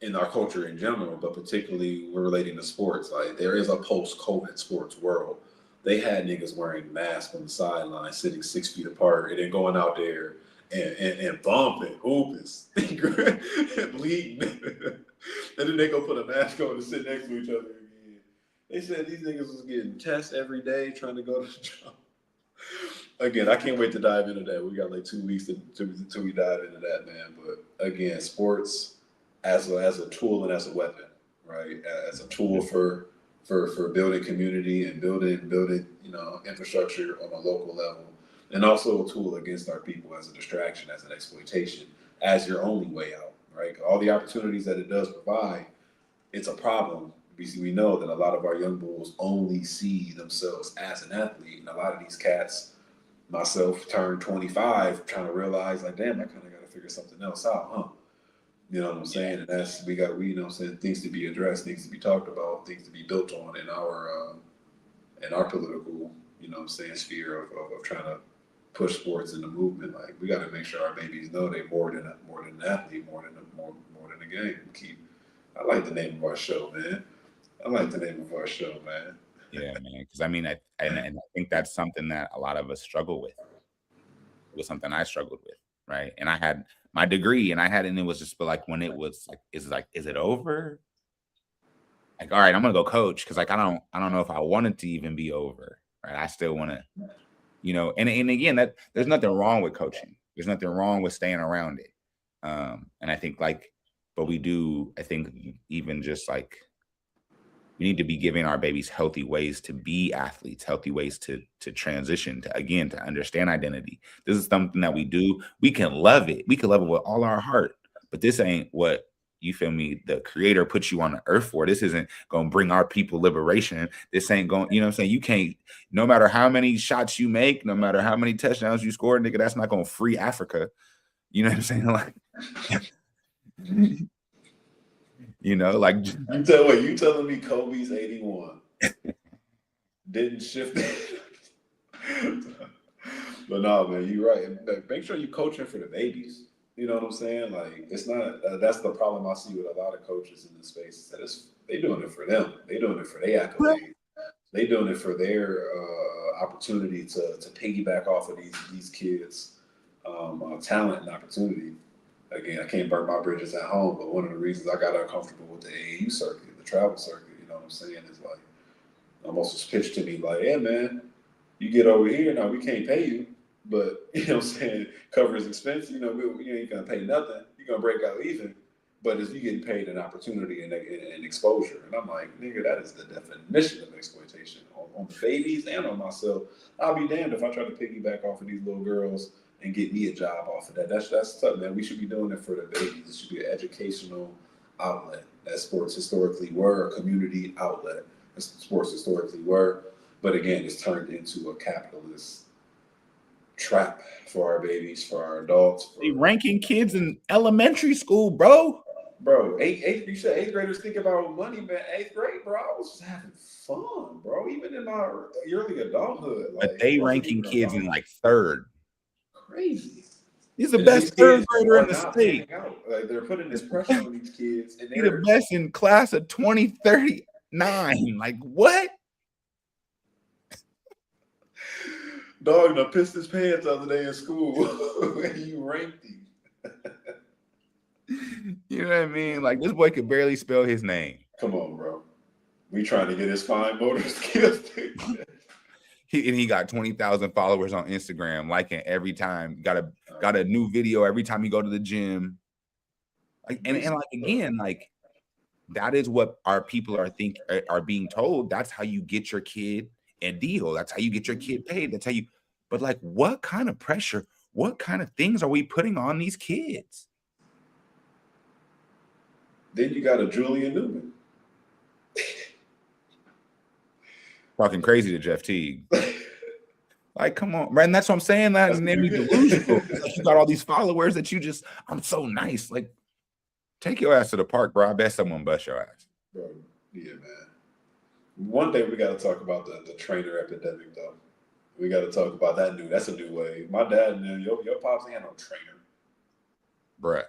in our culture in general, but particularly we're relating to sports. Like there is a post-COVID sports world. They had niggas wearing masks on the sideline, sitting 6 feet apart, and then going out there and bumping, hooping, and bleeding. And then they go put a mask on and sit next to each other again. They said these niggas was getting tests every day trying to go to the job. Again, I can't wait to dive into that. We got like 2 weeks until we dive into that, man. But again, sports as a tool and as a weapon, right? As a tool for building community and building infrastructure on a local level, and also a tool against our people as a distraction, as an exploitation, as your only way out, right? All the opportunities that it does provide, it's a problem. We know that a lot of our young bulls only see themselves as an athlete, and a lot of these cats, myself, turned 25, trying to realize like, damn, I kind of got to figure something else out, huh? You know what I'm saying? And that's we got things to be addressed, things to be talked about, things to be built on in our political, sphere of trying to push sports in the movement. Like we got to make sure our babies know they more than an athlete, more than a game. I like the name of our show, man. Yeah, man. Because I mean, I think that's something that a lot of us struggle with. It was something I struggled with, right? And I had my degree, and it was just like when it was like, is it over? Like, all right, I'm gonna go coach because like I don't know if I want it to even be over, right? I still want to, and again, that there's nothing wrong with coaching. There's nothing wrong with staying around it. And I think but we do. I think even just like we need to be giving our babies healthy ways to be athletes, healthy ways to transition, to understand identity. This is something that we do. We can love it. We can love it with all our heart. But this ain't what, you feel me, the creator put you on the earth for. This isn't going to bring our people liberation. This ain't going, you know what I'm saying? You can't, no matter how many shots you make, no matter how many touchdowns you score, nigga, that's not going to free Africa. You know what I'm saying? Like, like you telling me Kobe's 81 didn't shift it. But no, man, you're right. Make sure you're coaching for the babies. You know what I'm saying? Like it's not. That's the problem I see with a lot of coaches in this space. That they doing it for them. They doing it for their accolades. They doing it for their opportunity to piggyback off of these kids' talent and opportunity. Again, I can't burn my bridges at home, but one of the reasons I got uncomfortable with the AAU circuit, the travel circuit, you know what I'm saying, is like almost was pitched to me like, yeah, man, you get over here, now we can't pay you, but, you know what I'm saying, cover his expense, you ain't going to pay nothing. You're going to break out even, but if you getting paid an opportunity and exposure. And I'm like, nigga, that is the definition of exploitation on the babies and on myself. I'll be damned if I try to piggyback off of these little girls and get me a job off of that. That's tough, man. We should be doing it for the babies. It should be an educational outlet that sports historically were, a community outlet that sports historically were. But again, it's turned into a capitalist trap for our babies, for our adults. Ranking kids in elementary school, bro. Bro, you said eighth graders think about money, man. Eighth grade, bro, I was just having fun, bro. Even in my early adulthood, But like it they wasn't ranking even kids in about like third. crazy. He's the And then best these third kids grader in are the not state. panning out. Like they're putting this pressure on these kids, and He the they're best in class of 2039. Like what? dog done pissed his pants the other day in school when you ranked him. You know what I mean? Like this boy could barely spell his name. Come on, bro. We trying to get his fine motor skills. He got 20,000 followers on Instagram, liking every time. Got a new video every time you go to the gym. Like and like again, like that is what our people are being told. That's how you get your kid a deal. That's how you get your kid paid. That's how you. But like, what kind of pressure? What kind of things are we putting on these kids? Then you got a Julian Newman. Talking crazy to Jeff Teague. Like, come on, right? And that's what I'm saying. That and then we delusional. Like you got all these followers that you just, I'm so nice. Like, take your ass to the park, bro. I bet someone bust your ass. Bro, yeah, man. One day we got to talk about the trainer epidemic, though. We got to talk about that new. That's a new way. My dad and your pops ain't had no trainer. Bruh.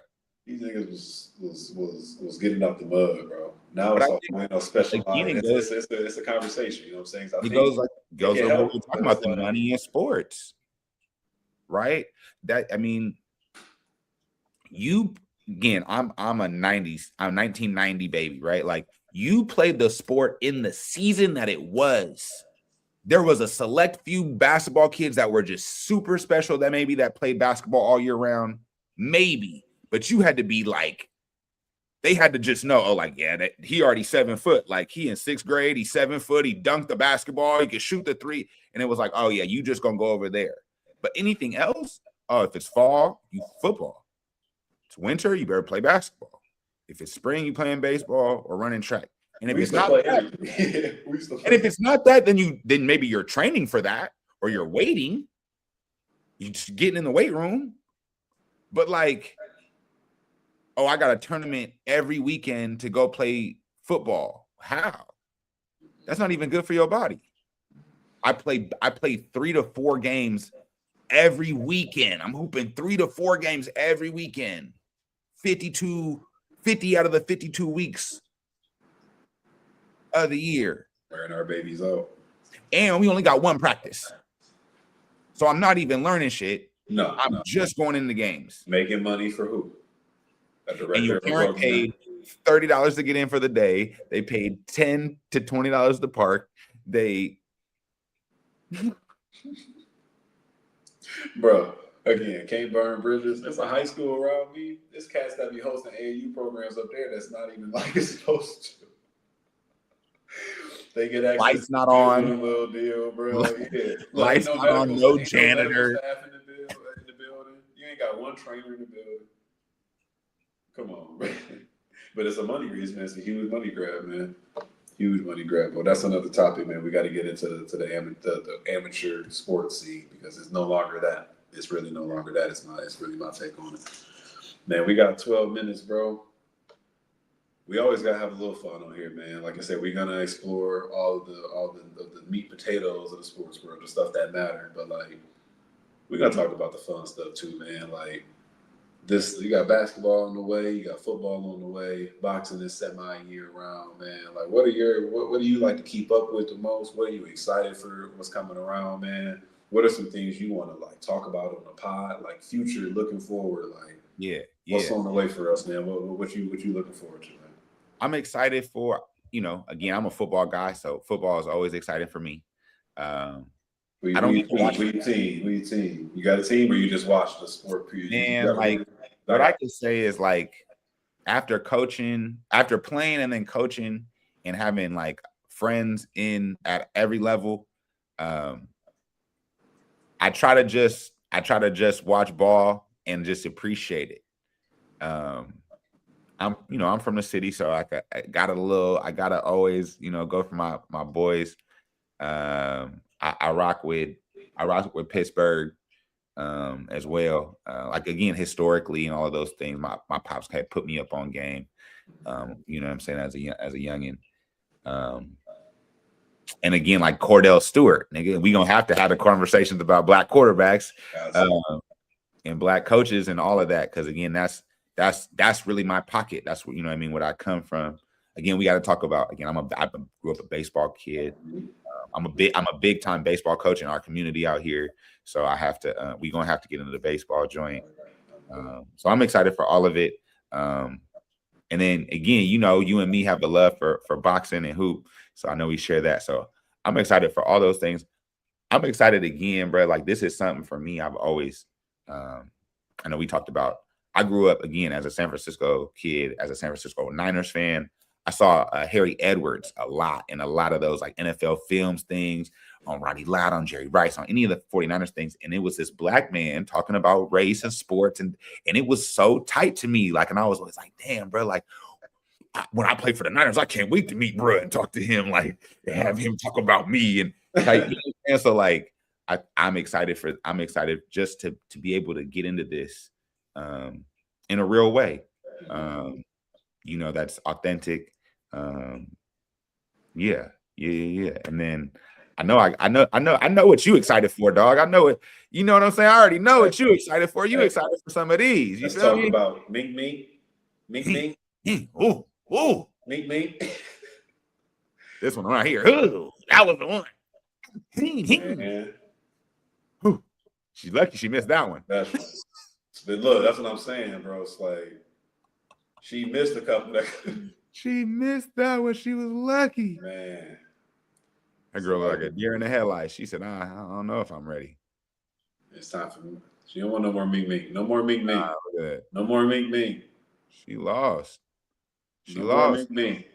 These niggas was getting out the mud, bro. Now it's all specialized. It's a conversation. You know what I'm saying? It goes over what we're talking about, the money in sports, right? That I mean, you again. I'm a 1990 baby, right? Like you played the sport in the season that it was. There was a select few basketball kids that were just super special that played basketball all year round, maybe. But you had to be like, they had to just know, oh, like, yeah, he already 7 foot. Like, he in 6th grade, he's 7 foot, he dunked the basketball, he could shoot the 3. And it was like, oh, yeah, you just going to go over there. But anything else, oh, if it's fall, you football. It's winter, you better play basketball. If it's spring, you playing baseball or running track. And if it's not that, then maybe you're training for that or you're waiting. You're just getting in the weight room. But like, oh, I got a tournament every weekend to go play football. How? That's not even good for your body. I play 3 to 4 games every weekend. I'm hooping 3 to 4 games every weekend. 50 out of the 52 weeks of the year. Wearing our babies out. And we only got 1 practice. So I'm not even learning shit. No. I'm just going into games. Making money for who? And your parent paid $30 to get in for the day. They paid $10 to $20 to park. Bro, again, can't burn bridges. It's a high school around me. This cats that be hosting AAU programs up there that's not even like it's supposed to. They get access. Lights not on. A little deal, bro. Yeah. Lights not on. No janitor. Staff in the building. You ain't got 1 trainer in the building. Come on, man. But it's a money reason. It's a huge money grab, man. Huge money grab. Well, that's another topic, man. We got to get into the amateur sports scene because it's no longer that. It's really no longer that. It's really my take on it. Man, we got 12 minutes, bro. We always gotta have a little fun on here, man. Like I said, we're gonna explore all the meat potatoes of the sports world, the stuff that matter. But like, we gotta talk about the fun stuff too, man. Like this, you got basketball on the way, you got football on the way, boxing is semi-year round, man. Like, what do you like to keep up with the most? What are you excited for? What's coming around, man? What are some things you want to like talk about on the pod, like future, looking forward, like what's on the way for us, man? What you looking forward to, man? I'm excited for, again, I'm a football guy, so football is always exciting for me. I don't get to watch. Who your team? You got a team, or you just watch the sport? Man, what I can say is like, after playing and then coaching and having like friends at every level, I try to just watch ball and just appreciate it. I'm from the city, so I gotta always, go for my boys. I rock with Pittsburgh. as well. Like again, historically and all of those things, my pops had put me up on game. You know what I'm saying, as a youngin. And again, like Cordell Stewart, nigga, we gonna have to have the conversations about black quarterbacks and black coaches and all of that, because again, that's really my pocket. That's what, you know what I mean, what I come from. Again, we got to talk about, again, I grew up a baseball kid. I'm a big time baseball coach in our community out here, so I have to we gonna have to get into the baseball joint. So I'm excited for all of it. And then again, you know, you and me have the love for boxing and hoop, so I know we share that. So I'm excited for all those things. I'm excited again, bro. Like, this is something for me. I've always, I know we talked about. I grew up again as a San Francisco kid, as a San Francisco Niners fan. I saw Harry Edwards a lot in a lot of those like NFL films things, on Ronnie Lott, on Jerry Rice, on any of the 49ers things. And it was this black man talking about race and sports. And it was so tight to me. Like, and I was always like, damn, bro, like when I play for the Niners, I can't wait to meet bro and talk to him, like, and have him talk about me. And like, and so like, I'm excited just to be able to get into this in a real way. You know, that's authentic. Yeah. And then I know what you excited for, dog. I know it. You know what I'm saying? I already know what you excited for. You excited for some of these. You Let's feel talk me? about Mink. Ooh. Mink. This one right here. Ooh, that was the one. Man. She's lucky she missed that one. That's right. But look, that's what I'm saying, bro. It's like she missed a couple that she missed that one. She was lucky. Man. That girl looked like a deer in the headlights. She said, I don't know if I'm ready. It's time for me. She don't want no more Mink. No more Mink. No more Mink. She lost. She lost. Mink.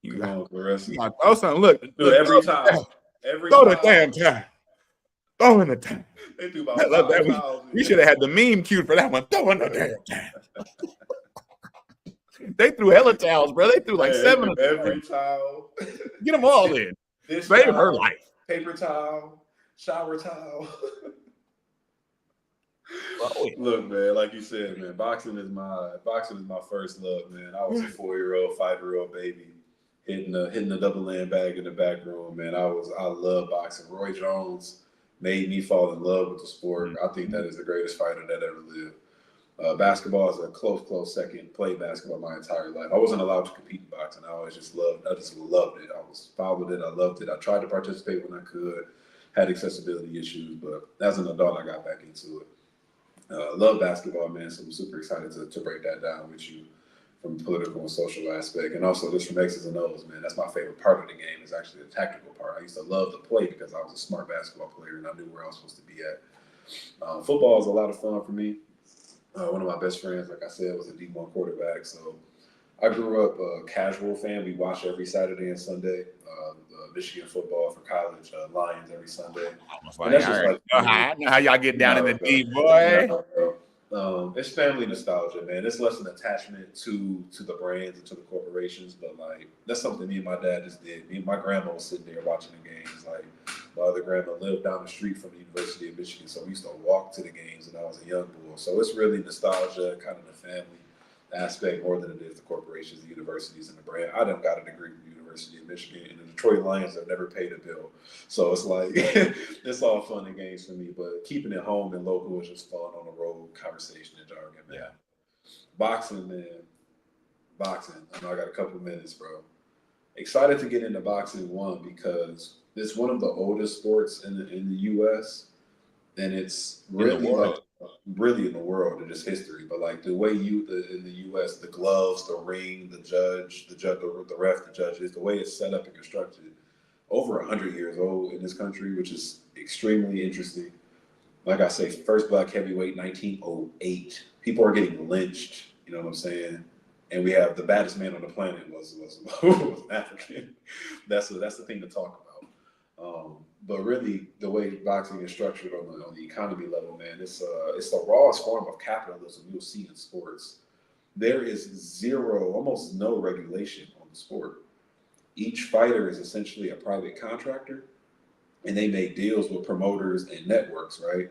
You Come on, Clarissa. Throw something. Look, every time. Throw the damn time. Throw in the time. They threw about 5 tiles. We should have had the meme queued for that one. Throw in the damn time. They threw hella towels, bro. They threw like 7 of them. Every towel. Get them all in. Save her life. Paper towel. Shower towel. Look, man, like you said, man, boxing is my first love, man. I was a 4-year-old, 5-year-old baby hitting the double land bag in the back room, man. I love boxing. Roy Jones made me fall in love with the sport. I think that is the greatest fighter that ever lived. Basketball is a close second. Played basketball my entire life. I wasn't allowed to compete in boxing. I just loved it. I followed it. I loved it. I tried to participate when I could. Had accessibility issues, but as an adult, I got back into it. Love basketball, man. So I'm super excited to break that down with you from the political and social aspect, and also just from X's and O's, man. That's my favorite part of the game. Is actually the tactical part. I used to love to play because I was a smart basketball player and I knew where I was supposed to be at. Football is a lot of fun for me. One of my best friends, like I said, was a D1 quarterback. So I grew up a casual fan. We watch every Saturday and Sunday. Michigan football for college, Lions every Sunday. I know how y'all get down in the deep, boy. It's family nostalgia, man. It's less an attachment to the brands and to the corporations, but like that's something me and my dad just did. Me and my grandma was sitting there watching the games. Like my other grandma lived down the street from the University of Michigan, so we used to walk to the games when I was a young boy. So it's really nostalgia, kind of the family aspect more than it is the corporations, the universities, and the brand. I done got a degree from the University of Michigan, and the Detroit Lions have never paid a bill. So it's like, it's all fun and games for me, but keeping it home and local is just fun on the road, conversation and jargon, man. Yeah. Boxing, man. Boxing. I know I got a couple minutes, bro. Excited to get into boxing, one, because it's one of the oldest sports in the U.S., and it's really really in the world, and just history. But like the way in the U.S., the gloves, the ring, the ref, the judges, the way it's set up and constructed, over 100 years old in this country, which is extremely interesting. Like I say, first black heavyweight, 1908. People are getting lynched. You know what I'm saying? And we have the baddest man on the planet was African. That's the thing to talk about. But really, the way boxing is structured on the economy level, man, it's the rawest form of capitalism you'll see in sports. There is almost no regulation on the sport. Each fighter is essentially a private contractor, and they make deals with promoters and networks, right?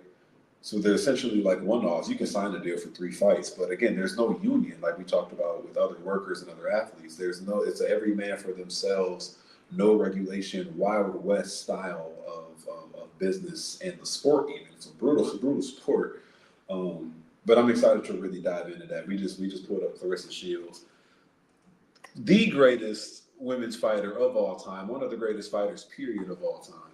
So they're essentially like one-offs. You can sign a deal for 3 fights, but again, there's no union like we talked about with other workers and other athletes. There's no, it's a every man for themselves, no regulation, Wild West style of business and the sport. Even it's a brutal sport. But I'm excited to really dive into that. We just pulled up Clarissa Shields, the greatest women's fighter of all time, one of the greatest fighters, period, of all time.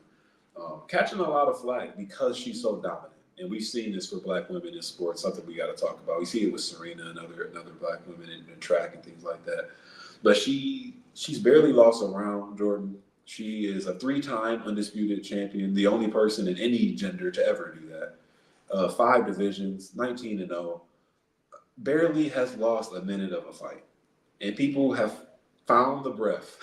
Catching a lot of flack because she's so dominant. And we've seen this for Black women in sports, something we got to talk about. We see it with Serena and other Black women in track and things like that. But she's barely lost a round, Jordan. She is a 3-time undisputed champion, the only person in any gender to ever do that. 5 divisions, 19-0. Barely has lost a minute of a fight. And people have found the breath.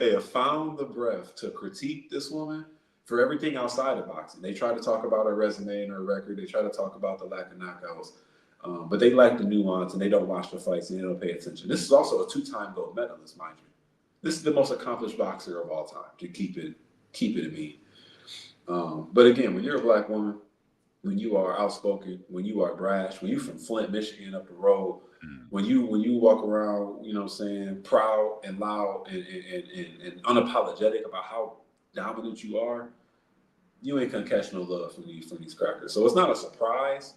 They have found the breath to critique this woman for everything outside of boxing. They try to talk about her resume and her record. They try to talk about the lack of knockouts. But they lack the nuance, and they don't watch the fights, and they don't pay attention. This is also a 2-time gold medalist, mind you. This is the most accomplished boxer of all time, to keep it in me. But again, when you're a Black woman, when you are outspoken, when you are brash, when you're from Flint, Michigan, up the road, when you walk around, you know what I'm saying, proud and loud and unapologetic about how dominant you are, you ain't gonna catch no love from these crackers. So it's not a surprise,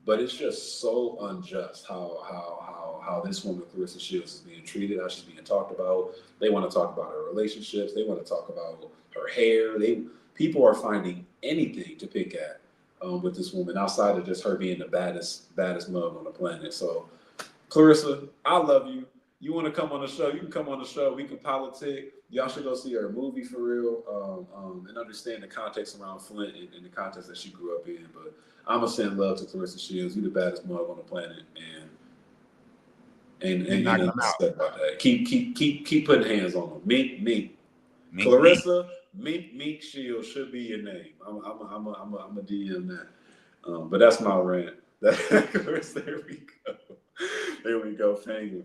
but it's just so unjust how this woman, Clarissa Shields, is being treated, how she's being talked about. They want to talk about her relationships. They want to talk about her hair. People are finding anything to pick at with this woman outside of just her being the baddest mug on the planet. So, Clarissa, I love you. You want to come on the show? You can come on the show. We can politic. Y'all should go see her movie for real and understand the context around Flint and the context that she grew up in. But I'm going to send love to Clarissa Shields. You're the baddest mug on the planet. And you know, about that. Keep putting hands on them. Meek. Clarissa, Meek Shields should be your name. I'm a DM that. But that's my rant. Clarissa, there we go. There we go. Thank you.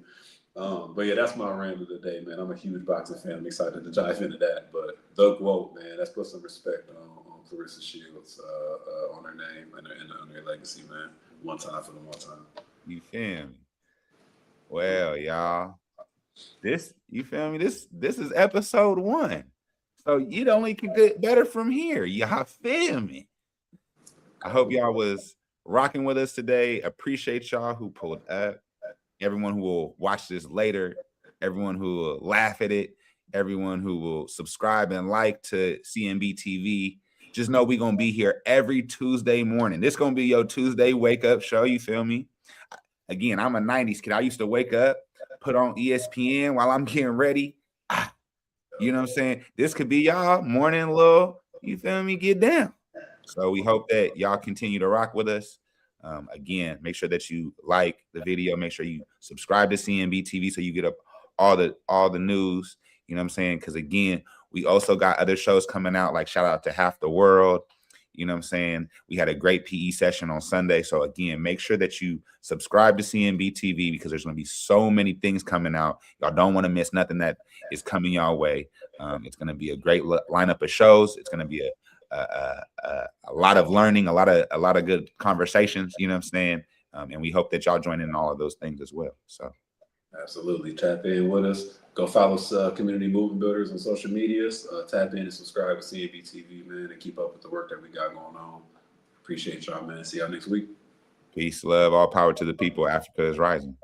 But yeah, that's my rant of the day, man. I'm a huge boxing fan. I'm excited to dive into that. But Doug Wolt, man, let's put some respect on Clarissa Shields, on her name and on her legacy, man. One time for the one time. You feel me? Well, y'all, you feel me? This is episode 1. So it only can get better from here. Y'all feel me? I hope y'all was rocking with us today. Appreciate y'all who pulled up. Everyone who will watch this later, everyone who will laugh at it, everyone who will subscribe and like to CMB TV. Just know we're going to be here every Tuesday morning. This going to be your Tuesday wake up show. You feel me? Again, I'm a 90s kid. I used to wake up, put on ESPN while I'm getting ready. You know what I'm saying? This could be y'all morning little, you feel me, get down. So we hope that y'all continue to rock with us. Again, make sure that you like the video. Make sure you subscribe to CMB TV so you get up all the news. You know what I'm saying? Because again, we also got other shows coming out. Like shout out to Half the World. You know what I'm saying? We had a great PE session on Sunday. So again, make sure that you subscribe to CMB TV because there's going to be so many things coming out. Y'all don't want to miss nothing that is coming y'all way. It's going to be a great lineup of shows. It's going to be a lot of learning, a lot of good conversations, you know what I'm saying? And we hope that y'all join in all of those things as well. So absolutely. Tap in with us. Go follow Community Movement Builders on social medias. Tap in and subscribe to CMB TV, man, and keep up with the work that we got going on. Appreciate y'all, man. See y'all next week. Peace, love, all power to the people. Africa is rising.